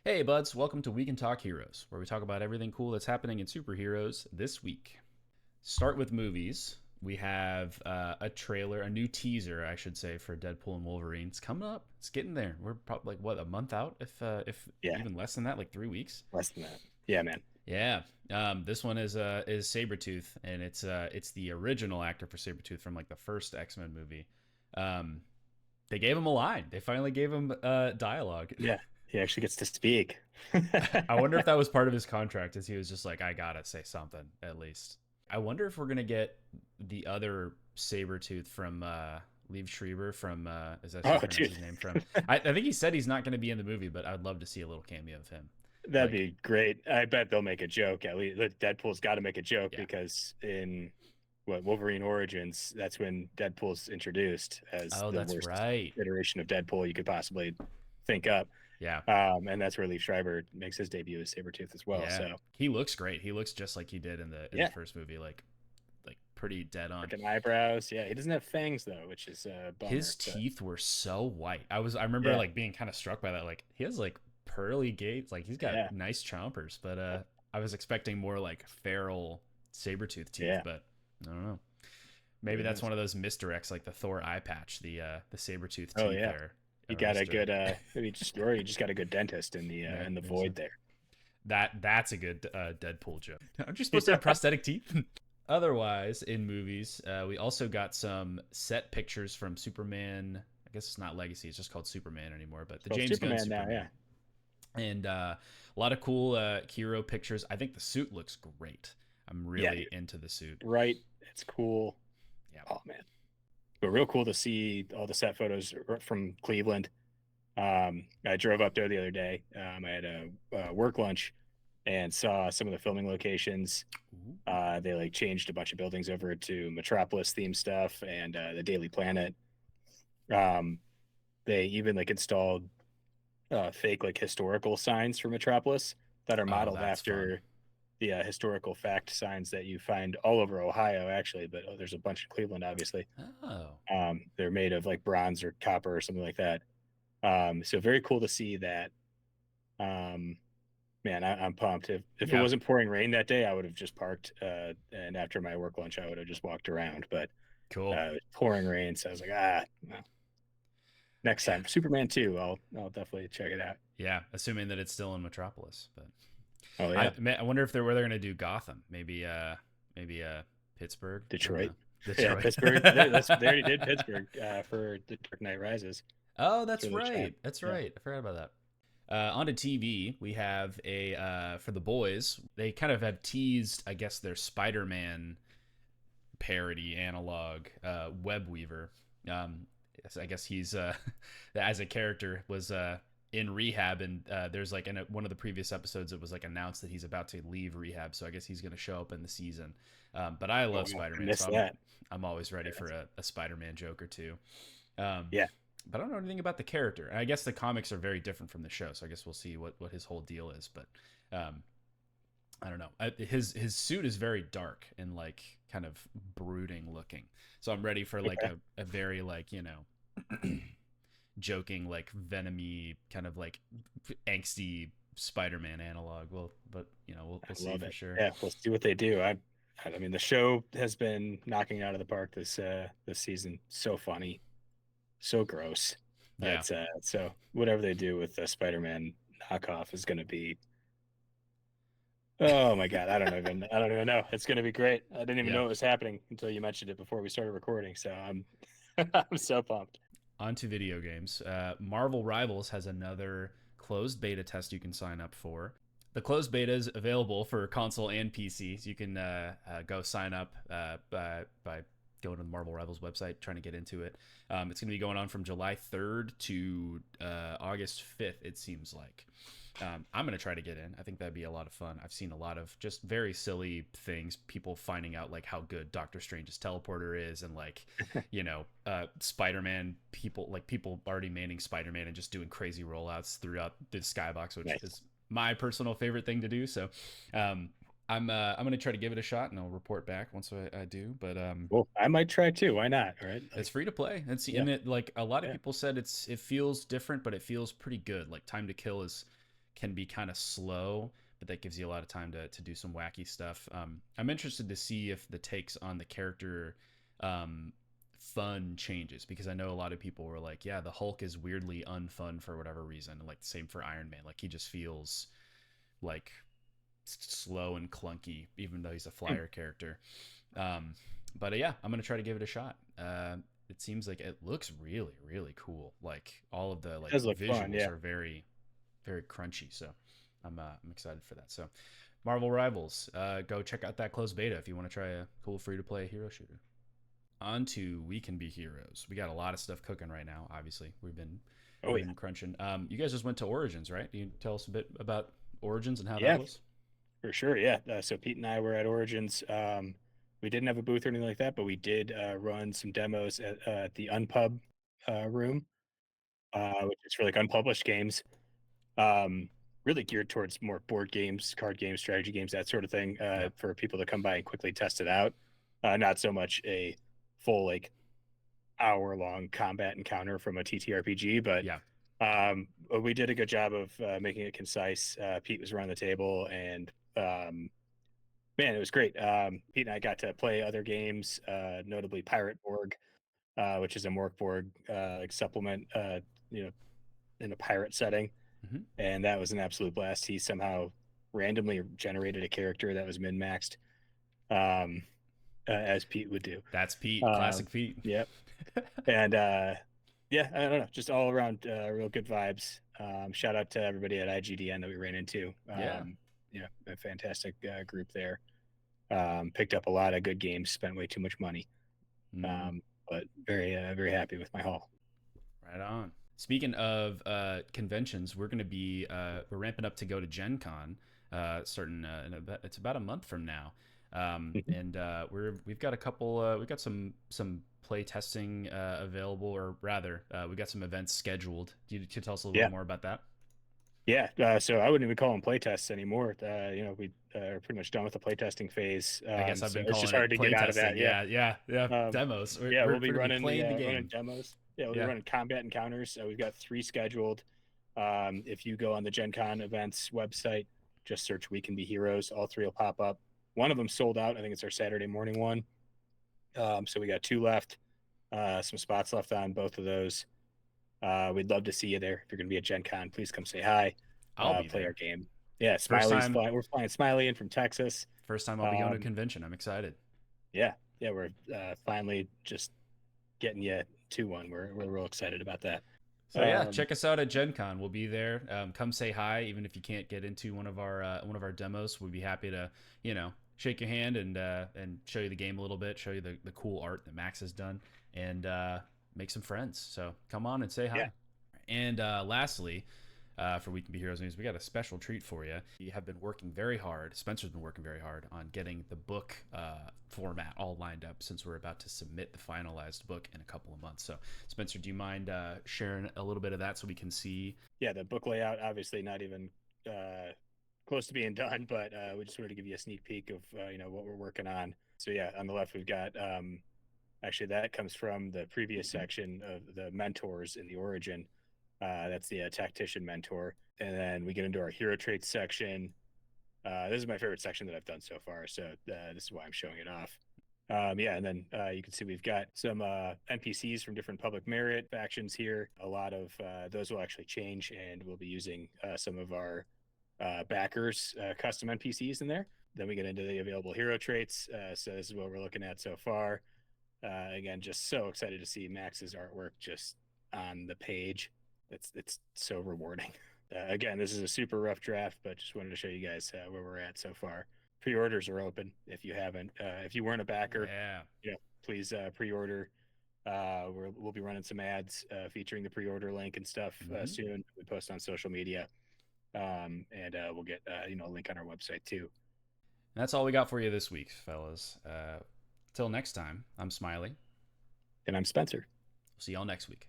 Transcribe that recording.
Hey, buds, welcome to We Can Talk Heroes, where we talk about everything cool that's happening in superheroes this week. Start with movies. We have a trailer, a new teaser, I should say, for Deadpool and Wolverine. It's coming up. It's getting there. We're probably like what, a month out, if Yeah, even less than that, like 3 weeks. less than that. Yeah, man. Yeah. This one is Sabretooth, and it's the original actor for Sabretooth from like the first X-Men movie. Um, they gave him a line. They finally gave him dialogue. Yeah, he actually gets to speak. I wonder if that was part of his contract, as he was just like, I gotta say something at least. I wonder if we're gonna get the other Sabretooth from Liev Schreiber from is that how Oh, you pronounce dude, his name from? I think he said he's not gonna be in the movie, but I'd love to see a little cameo of him. that'd Like, be great. I bet they'll make a joke. At least Deadpool's got to make a joke yeah. because in Wolverine Origins, that's when Deadpool's introduced as Oh, the that's worst right. iteration of Deadpool you could possibly think up. Yeah. And that's where Liev Schreiber makes his debut as Sabretooth as well. Yeah. So He looks great. He looks just like he did in the yeah, first movie, like pretty dead on. freaking eyebrows. Yeah, he doesn't have fangs though, which is a bummer. His teeth were so white. I remember Yeah, like being kind of struck by that. Like he has like pearly gates. Like he's got yeah, nice chompers, but I was expecting more like feral saber-tooth teeth, yeah. but I don't know. Maybe Who that's knows? one of those misdirects like the Thor eye patch, the saber-tooth Oh teeth yeah. there You are a got a good misdirect. maybe just or you just got a good dentist in the Maybe so. void there. That's a good Deadpool joke. Aren't you supposed to Yeah. have prosthetic teeth? Otherwise, in movies, we also got some set pictures from Superman. I guess it's not Legacy; it's just called Superman anymore. But the Well, James Gunn Superman now, yeah. Superman, and a lot of cool hero pictures. I think the suit looks great. I'm Yeah, really dude. into the suit. Right. It's cool. Yeah. Oh man. But real cool to see all the set photos from Cleveland. I drove up there the other day. I had a work lunch and saw some of the filming locations. Ooh. They like changed a bunch of buildings over to Metropolis theme stuff and the Daily Planet. Um, they even like installed fake like historical signs for Metropolis that are Oh, modeled that's fun. after the historical fact signs that you find all over Ohio, actually, but there's a bunch in Cleveland, obviously. Oh, They're made of like bronze or copper or something like that. So very cool to see that. Um, Man, I'm pumped. If it yeah, wasn't pouring rain that day, I would have just parked. And after my work lunch, I would have just walked around. But cool. it was pouring rain, so I was like, well, next Yeah, time, Superman 2, I'll definitely check it out. yeah. Assuming that it's still in Metropolis, but Oh I yeah, I wonder if they're gonna do Gotham. Maybe Pittsburgh. I don't Detroit. know. Yeah, Detroit. Pittsburgh. They already did Pittsburgh for the Dark Knight Rises. Oh, That's that's where they're trying. right. That's Yeah. right. I forgot about that. Onto TV, we have a for the boys. They kind of have teased, I guess, their Spider-Man parody analog, Webweaver. I guess he's as a character was in rehab, and there's like in one of the previous episodes, it was like announced that he's about to leave rehab, so I guess he's going to show up in the season. But I Oh, love wow. I Spider-Man, so missed I'm that. I'm always ready for Yeah. a Spider-Man joke or two. Um, Yeah. but I don't know anything about the character. And I guess the comics are very different from the show, so I guess we'll see what his whole deal is. But um, I don't know. His suit is very dark and like kind of brooding looking. So I'm ready for like Okay. a very like joking like venomy kind of like angsty Spider-Man analog. Well, but we'll I see love for it. sure. Yeah, we'll see what they do. I mean, the show has been knocking it out of the park this season. So funny, so gross. Yeah, So whatever they do with the Spider-Man knockoff is going to be. Oh my God, I don't even know. It's going to be great. I didn't even yeah. know it was happening until you mentioned it before we started recording. So I'm I'm so pumped. On to video games. Marvel Rivals has another closed beta test you can sign up for. The closed beta is available for console and PC. So you can go sign up by going to the Marvel Rivals website, trying to get into it. It's going to be going on from July 3rd to August 5th, it seems like. I'm going to try to get in. I think that'd be a lot of fun. I've seen a lot of just very silly things, people finding out like how good Doctor Strange's teleporter is, and like, Spider-Man, people already manning Spider-Man and just doing crazy rollouts throughout the skybox, which Nice. is my personal favorite thing to do. So, um, I'm gonna try to give it a shot, and I'll report back once I do. But Well, I might try too. Why not? Right? it's Like, free to play, and see, yeah, and it like a lot of yeah, people said it feels different, but it feels pretty good. Like Time to Kill is can be kind of slow, but that gives you a lot of time to do some wacky stuff. I'm interested to see if the takes on the character fun changes, because I know a lot of people were like, yeah, the Hulk is weirdly unfun for whatever reason. Like same for Iron Man. Like he just feels like slow and clunky, even though he's a flyer character. Um, but yeah, I'm gonna try to give it a shot. It seems like it looks really, really cool. Like all of the It like does look fun, visuals yeah. are very, very crunchy. So I'm excited for that. So Marvel Rivals, go check out that closed beta if you want to try a cool free to play hero shooter. On to We Can Be Heroes. We got a lot of stuff cooking right now. Obviously, Oh we've yeah, been crunching. You guys just went to Origins, right? Can you tell us a bit about Origins and how that yeah, was? for sure, yeah. So Pete and I were at Origins. We didn't have a booth or anything like that, but we did run some demos at the Unpub room, which is for like unpublished games. Um, really geared towards more board games, card games, strategy games, that sort of thing, Yeah, for people to come by and quickly test it out. Not so much a full like hour-long combat encounter from a TTRPG, but yeah. we did a good job of making it concise. Pete was around the table, and man, it was great. Pete and I got to play other games, notably Pirate Borg, which is a Morkborg like supplement, you know, in a pirate setting, Hmm. and that was an absolute blast. He somehow randomly generated a character that was min maxed, um, as Pete would do. That's Pete, Um, classic Pete. yep. And yeah, I don't know, just all around real good vibes. Shout out to everybody at IGDN that we ran into. Yeah. A fantastic group there. Picked up a lot of good games, spent way too much money, Mm, but very happy with my haul. right on. Speaking of conventions, we're ramping up to go to Gen Con, starting it's about a month from now. Mhm. And we've got a couple we've got some play testing available, or rather we got some events scheduled. Can you tell us a little bit Yeah, more about that? yeah. So I wouldn't even call them playtests anymore. We are pretty much done with the playtesting phase. I guess I've So been it's just calling hard it to get out of that. playtesting. Yeah. Yeah. Um, Demos. We're, yeah, we're, we'll be we're gonna be running playing the running game. demos. Yeah, we'll be Yeah. running combat encounters. We've got 3 scheduled. If you go on the Gen Con events website, just search "We Can Be Heroes." All 3 will pop up. One of them sold out. I think it's our Saturday morning one. So we got 2 left. Some spots left on both of those. We'd love to see you there. If you're going to be at Gen Con, please come say hi. I'll be Play our there. game. Yeah, First Smiley's time flying. We're flying Smiley in from Texas. first time I'll be going to a Um, convention. I'm excited. yeah, yeah, we're finally just getting you to one. We're real excited about that. So yeah, Um, check us out at Gen Con. We'll be there. Come say hi, even if you can't get into one of our demos. We'd be happy to, shake your hand and show you the game a little bit, show you the cool art that Max has done, and make some friends. So come on and say yeah, hi. And lastly, for We Can Be Heroes News, we got a special treat for you. We have been working very hard. Spencer's been working very hard on getting the book format all lined up, since we're about to submit the finalized book in a couple of months. So, Spencer, do you mind sharing a little bit of that so we can see? yeah. The book layout, obviously, not even close to being done, but we just wanted to give you a sneak peek of what we're working on. So yeah, on the left we've got actually that comes from the previous section of the mentors in the origin. That's the tactician mentor, and then we get into our hero traits section. This is my favorite section that I've done so far, so this is why I'm showing it off. Yeah, and then you can see we've got some NPCs from different public merit factions here. A lot of those will actually change, and we'll be using some of our backers custom NPCs in there. Then we get into the available hero traits. So this is what we're looking at so far. Again, just so excited to see Max's artwork just on the page. It's so rewarding. Again, this is a super rough draft, but just wanted to show you guys where we're at so far. Pre-orders are open. If you haven't, if you weren't a backer, Yeah. please pre-order. We'll be running some ads featuring the pre-order link and stuff Mm-hmm. soon. We post on social media, and we'll get a link on our website too. That's all we got for you this week, fellas. Till next time, I'm Smiley. And I'm Spencer. See y'all next week.